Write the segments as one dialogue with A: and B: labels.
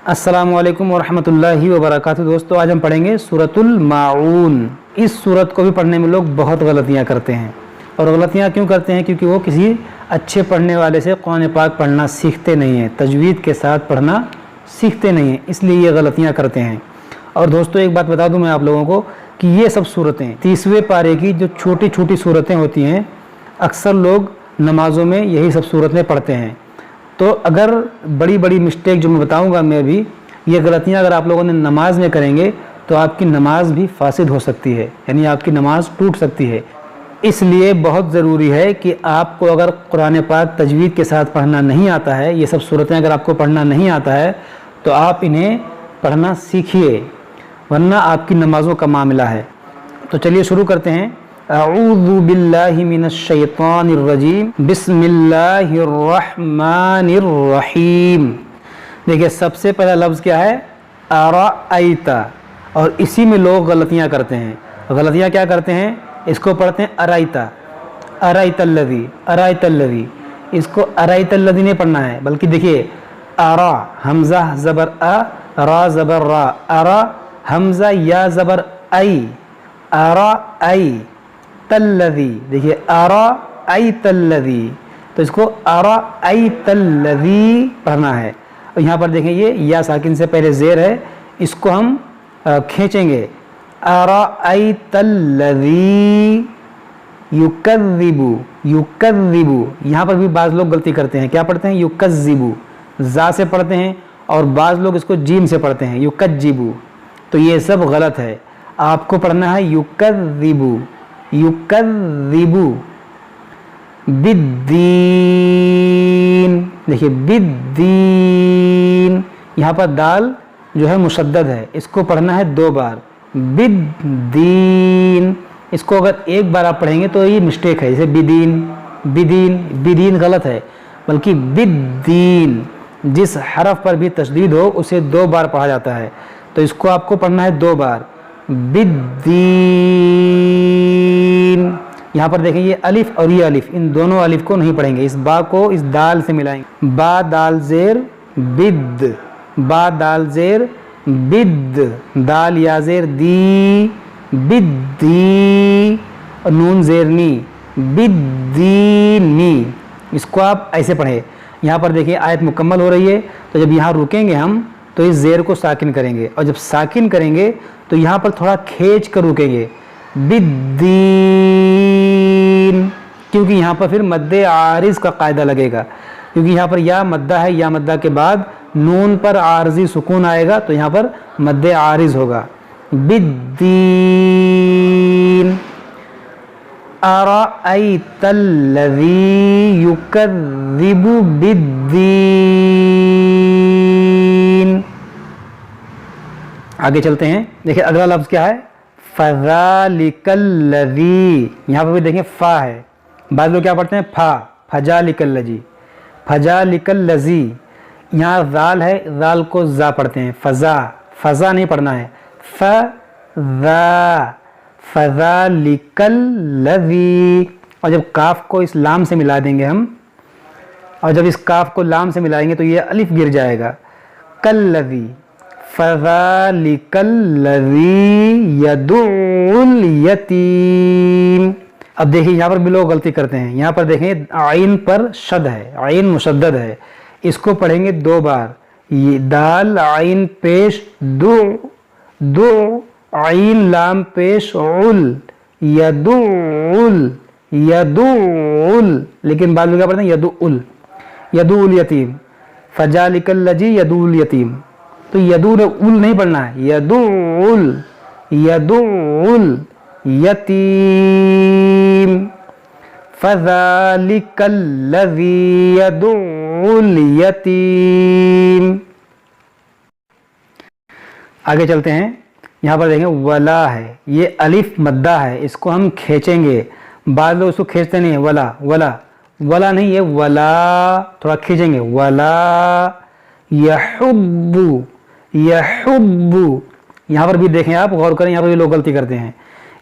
A: अस्सलामु अलैकुम वरहमतुल्लाहि वबरकातुहू। दोस्तों, आज हम पढ़ेंगे सूरतुल माऊन। इस सूरत को भी पढ़ने में लोग बहुत गलतियां करते हैं। और गलतियां क्यों करते हैं? क्योंकि वो किसी अच्छे पढ़ने वाले से कुरान पाक पढ़ना सीखते नहीं हैं, तजवीद के साथ पढ़ना सीखते नहीं हैं, इसलिए ये गलतियां करते हैं। और दोस्तों, एक बात बता दूं मैं आप लोगों को कि ये सब सूरतें 30वें पारे की जो छोटी छोटी सूरतें होती हैं, अक्सर लोग नमाज़ों में यही सब सूरतें पढ़ते हैं। तो अगर बड़ी बड़ी मिस्टेक जो मैं बताऊंगा, मैं भी ये गलतियां अगर आप लोगों ने नमाज में करेंगे तो आपकी नमाज भी फासिद हो सकती है, यानी आपकी नमाज टूट सकती है। इसलिए बहुत ज़रूरी है कि आपको अगर कुरान पाक तजवीद के साथ पढ़ना नहीं आता है, ये सब सूरतें अगर आपको पढ़ना नहीं आता है तो आप इन्हें पढ़ना सीखिए, वरना आपकी नमाज़ों का मामला है। तो चलिए शुरू करते हैं। अऊज़ु बिल्लाहि मिनश शैतानिर रजीम, बिस्मिल्लाहिर रहमानिर रहीम। देखिए, सबसे पहला लफ्ज़ क्या है? अराइता। और इसी में लोग गलतियां करते हैं। गलतियां क्या करते हैं? इसको पढ़ते हैं अराइता, अराइतल्लज़ी, अराइतल्लज़ी। इसको अराइतल्लज़ी नहीं पढ़ना है, बल्कि देखिए अरा, हमज़ा ज़बर अ, रा ज़बर रा, अरा, हमज़ा या ज़बर आई, अरा आई तल्लज़ी। देखिए अरा आई तल्लज़ी, तो इसको अरा आई तल्लज़ी पढ़ना है। और यहाँ पर देखें, ये या साकिन से पहले ज़ेर है, इसको हम खींचेंगे। अरा आई तल्लज़ी युकज़्ज़िबु, युकज़्ज़िबु। यहाँ पर भी बाज़ लोग गलती करते हैं, क्या पढ़ते हैं? युकज़्ज़िबु, जा से पढ़ते हैं, और बाज़ लोग इसको जीम से पढ़ते हैं, युकज़्ज़िबु। तो ये सब गलत है। आपको पढ़ना है युकज़्ज़िबु, युकज़्ज़िबु बिद्दीन। देखिए बिद्दीन, यहाँ पर दाल जो है मुशद्दद है, इसको पढ़ना है 2 बार, बिद्दीन। इसको अगर 1 बार आप पढ़ेंगे तो ये मिस्टेक है, जैसे बिदीन, बिदीन, बिदीन गलत है, बल्कि बिद्दीन। जिस हरफ पर भी तशदीद हो उसे 2 बार पढ़ा जाता है, तो इसको आपको पढ़ना है 2 बार, बिद्दीन। यहाँ पर देखें, ये अलिफ और ये अलिफ, इन दोनों अलिफ को नहीं पढ़ेंगे, इस बा को इस दाल से मिलाएंगे। बा दाल जेर बिद, बा दाल जेर बिद, दाल या जेर दी, बिद्दी, और नून जेर नी, बिद्दीनी। इसको आप ऐसे पढ़ें। यहाँ पर देखिए आयत मुकम्मल हो रही है, तो जब यहाँ रुकेंगे हम तो इस ज़ेर को साकिन करेंगे, और जब साकिन करेंगे तो यहाँ पर थोड़ा खींच कर रुकेंगे, बिद्दीन, क्योंकि यहाँ पर फिर मद्दे आरिज़ का कायदा लगेगा, क्योंकि यहाँ पर या मद्दा है, या मद्दा के बाद नून पर आरज़ी सुकून आएगा, तो यहाँ पर मद्दे आरिज़ होगा, बिद्दीन। अराअयतल्लज़ी युकज़्ज़िबु बिद्दीन। आगे चलते हैं। देखिए अगला लफ्ज़ क्या है? फ़ज़ालिकल्लज़ी। यहाँ पर भी देखें फ़ा है, बाद लोग क्या पढ़ते हैं? फ़ा, फ़ज़ालिकल्लज़ी, फ़ज़ालिकल्लज़ी। यहाँ ज़ाल है, ज़ाल को ज़ा पढ़ते हैं, फ़ज़ा, फ़ज़ा नहीं पढ़ना है, फ़ज़ा, फ़ज़ालिकल्लज़ी। और जब काफ को इस लाम से मिला देंगे हम, और जब इस काफ को लाम से मिलाएंगे तो ये अलिफ गिर जाएगा, कल्लज़ी, फ़ज़ालिकल्लज़ी यदुल यतीम। अब देखिए यहाँ पर भी लोग गलती करते हैं। यहाँ पर देखें आइन पर शद है, आइन मुशद्दद है, इसको पढ़ेंगे 2 बार। ये दाल आइन पेश दो, दो आइन लाम पेश उल, यदुल, यदुल। लेकिन बाद में क्या पढ़ते हैं? यदुल, यदुल यतीम, फ़ज़ालिकल्लज़ी यदुल यतीम। तो यदुल उल नहीं पढ़ना है, यदुल, यदुल यतीम, फ़ज़ालिकल्लज़ी यदुल यतीम। आगे चलते हैं। यहाँ पर देखें वला है, ये अलिफ मद्दा है, इसको हम खींचेंगे। बाद लोग इसको खींचते नहीं है, वला, वला, वला नहीं, ये वला थोड़ा खींचेंगे, वला यहुब्बु, यहुब्बु। यहाँ पर भी देखें, आप गौर करें, यहाँ पर भी लोग गलती करते हैं।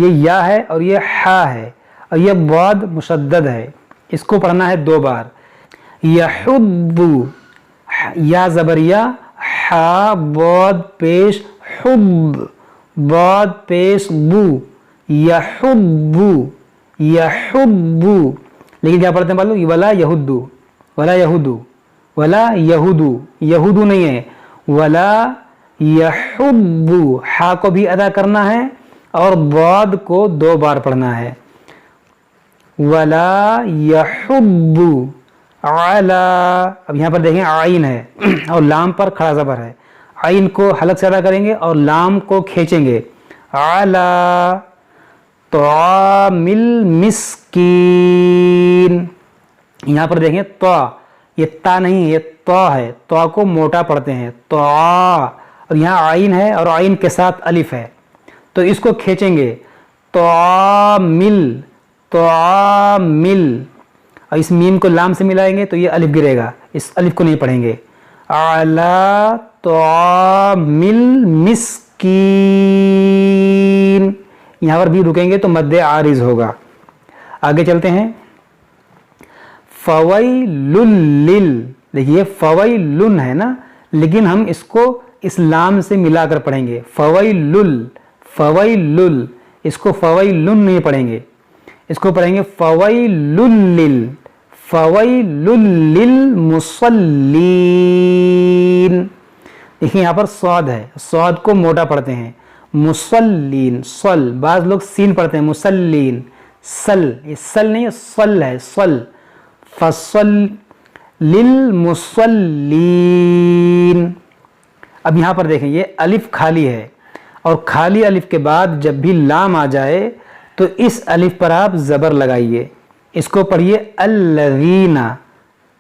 A: ये या है और ये हा है, और ये बाद मुशद्दद है, इसको पढ़ना है 2 बार। यहुब्बु, या ज़बरिया, हा बाद पेश हुब, बाद पेश बू, यहुब्बू, यहुब्बू। लेकिन क्या पढ़ते हैं मान लो, वला यहुद्दू, वला यहुदू, वला यहुदू, यहुदू नहीं है, वला यहुब्बू। हा को भी अदा करना है और बाद को 2 बार पढ़ना है। वला यहुब्बू अला। अब यहाँ पर देखें आइन है और लाम पर खड़ा ज़बर है, आइन को हलक से अदा करेंगे और लाम को खींचेंगे। अला तामिल मिस्कीन। यहाँ पर देखें तो, ये ता नहीं है, ये तो है, तो को मोटा पढ़ते हैं तो। और यहाँ आइन है और आइन के साथ अलिफ है, तो इसको खींचेंगे तामिल, तामिल। और इस मीम को लाम से मिलाएंगे तो ये अलिफ गिरेगा, इस अलिफ को नहीं पढ़ेंगे। अला तामिल मिस्कीन। यहाँ पर भी रुकेंगे तो मद्दे आरिज होगा। आगे चलते हैं। फवैलुल लिल, देखिए फवैलुन है ना, लेकिन हम इसको इस्लाम से मिलाकर पढ़ेंगे। फवैलुल, फवैलुल, इसको फवैलुन नहीं पढ़ेंगे, इसको पढ़ेंगे फवैलुल लिल, फवैलुल लिल मुसल्लीन। देखिए यहाँ पर स्वाद है, स्वाद को मोटा पढ़ते हैं, मुसल्लीन, सल। बाज़ लोग सीन पढ़ते हैं, मुसल्लीन, सल, ये सल नहीं है, सल है, सल। फसल लिल मुसल्लीन। अब यहाँ पर देखें, ये अलिफ खाली है और खाली अलिफ के बाद जब भी लाम आ जाए तो इस अलिफ पर आप ज़बर लगाइए, इसको पढ़िए अल्लज़ीना,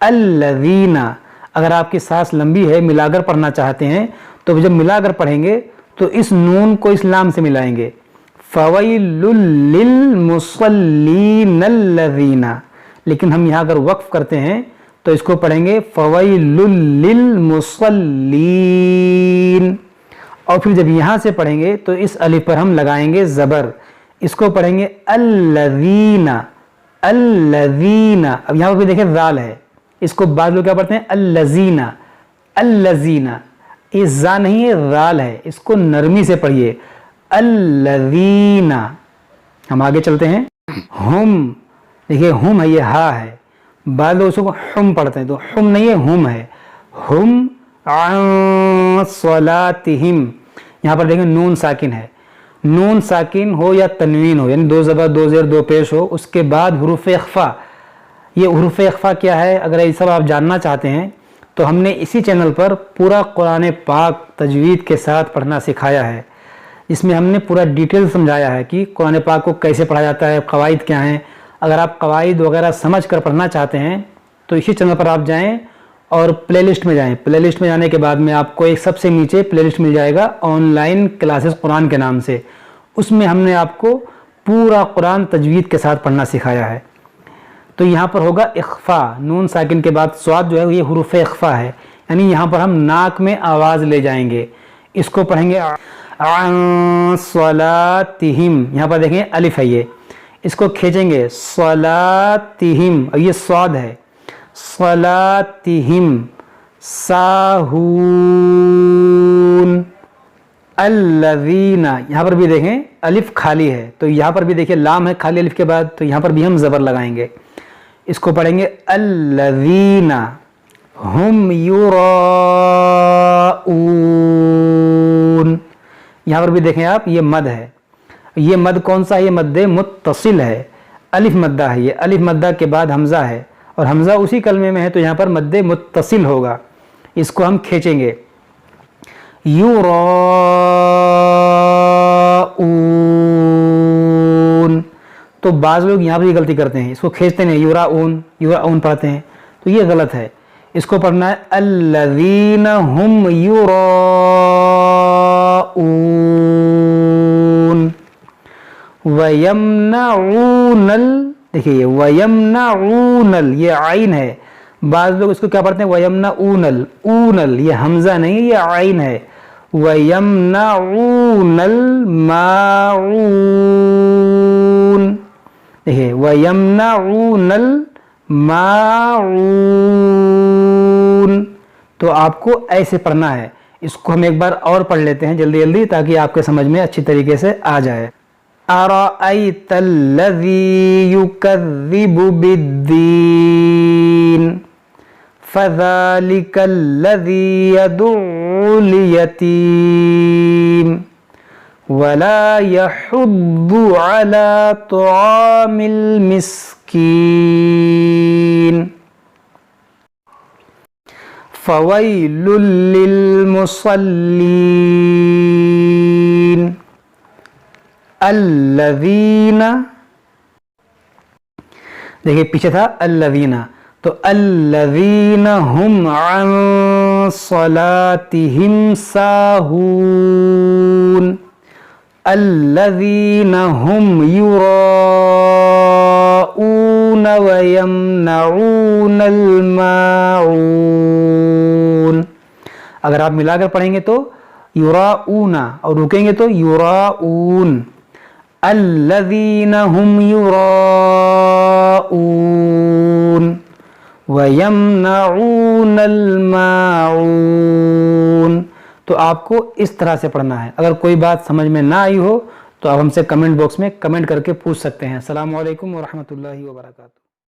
A: अल्लज़ीना। अगर आपकी सांस लंबी है, मिलाकर पढ़ना चाहते हैं, तो जब मिलाकर पढ़ेंगे तो इस नून को इस्लाम से मिलाएंगे। फ़वैलुल लिल मुसल्लीनल्लज़ीना। लेकिन हम यहाँ अगर वक्फ करते हैं तो इसको पढ़ेंगे फ़वैलुल लिल मुसल्लीन। और फिर जब यहाँ से पढ़ेंगे तो इस अलिफ पर हम लगाएंगे ज़बर, इसको पढ़ेंगे अल्लज़ीना, अल्लज़ीना। अब यहाँ पर भी देखें ज़ाल है, इसको बाद लोग क्या पढ़ते हैं अल्लज़ीना, अल्लज़ीना। ये ज़ा नहीं है, ज़ाल है, इसको नरमी से पढ़िए अल्लज़ीना। हम आगे चलते हैं। हुम, देखिए हुम है, ये हा है, बाद लोग उसको हुम पढ़ते हैं, तो हुम नहीं है, हुम है। हुम अन सलातिहिम। यहाँ पर देखें नून साकिन है, नून साकिन हो या तनवीन हो, यानी 2 ज़बर 2 ज़ेर 2 पेश हो, उसके बाद हुरूफ इख्फा। ये हुरूफ इख्फा क्या है, अगर ये सब आप जानना चाहते हैं तो हमने इसी चैनल पर पूरा कुरान पाक तजवीद के साथ पढ़ना सिखाया है। इसमें हमने पूरा डिटेल समझाया है कि कुरान पाक को कैसे पढ़ा जाता है, क़वाइद क्या हैं। अगर आप क़वाइद वगैरह समझ कर पढ़ना चाहते हैं तो इसी चैनल पर आप जाएं और प्लेलिस्ट में जाएं। प्लेलिस्ट में जाने के बाद में आपको एक सबसे नीचे प्लेलिस्ट मिल जाएगा ऑनलाइन क्लासेस कुरान के नाम से, उसमें हमने आपको पूरा कुरान तजवीद के साथ पढ़ना सिखाया है। तो यहाँ पर होगा इख्फा, नून साकिन के बाद स्वाद जो है ये हुरूफ इख्फा है, यानी यहाँ पर हम नाक में आवाज़ ले जाएंगे, इसको पढ़ेंगे अन सलातिहिम। यहाँ पर देखें अलिफ है, ये इसको खींचेंगे सलातिहिम, और ये स्वाद है सलातिहिम। साहून अल्लज़ीना। यहाँ पर भी देखें अलिफ खाली है, तो यहाँ पर भी देखिए लाम है खाली अलिफ के बाद, तो यहाँ पर भी हम ज़बर लगाएंगे, इसको पढ़ेंगे अल्लज़ीना हुम युराऊन। यहाँ पर भी देखें आप, ये मद है, ये मद कौन सा है, ये मद्दे मुत्तसिल है, अलिफ मद्दा है, ये अलिफ मद्दा के बाद हमज़ा है और हमज़ा उसी कलमे में है, तो यहाँ पर मद्दे मुत्तसिल होगा, इसको हम खींचेंगे युराऊन। तो बाज़ लोग यहाँ पर भी गलती करते हैं, इसको खींचते नहीं, युराऊन, युराऊन पढ़ते हैं, तो ये गलत है, इसको पढ़ना है अल्लज़ीना हुम युराऊन। वयमनाऊनल, देखिए वयमनाऊनल, ये आइन है, बाज़ लोग इसको क्या पढ़ते हैं वयमनाऊनल, ऊनल, ये हमज़ा नहीं है, ये आइन है। वयमनाऊनल माऊन, देखिए वयमनाऊनल माऊन। तो आपको ऐसे पढ़ना है, اس کو ہم ایک بار اور پڑھ لیتے ہیں جلدی جلدی تاکہ آپ کے سمجھ میں اچھی طریقے سے آ جائے. أَرَأَيْتَ الَّذِي يُكَذِّبُ بِالدِّينِ فَذَلِكَ الَّذِي يَدُعُّ الْيَتِيمَ وَلَا يَحُضُّ عَلَى طَعَامِ الْمِسْكِينِ فَوَيْلٌ لِلْمُصَلِّينَ الذین، دیکھیے پیچھے تھا الذین، تو الذین هم عن صلاتهم ساہون، الذین هم یراؤون ویمنعون الماعون. اگر آپ ملا کر پڑھیں گے تو یراؤون، اور رکیں گے تو یراؤون. الذین هم یراؤون ویمنعون الماعون. تو آپ کو اس طرح سے پڑھنا ہے. اگر کوئی بات سمجھ میں نہ آئی ہو تو آپ ہم سے کمنٹ باکس میں کمنٹ کر کے پوچھ سکتے ہیں. السلام علیکم ورحمۃ اللہ وبرکاتہ.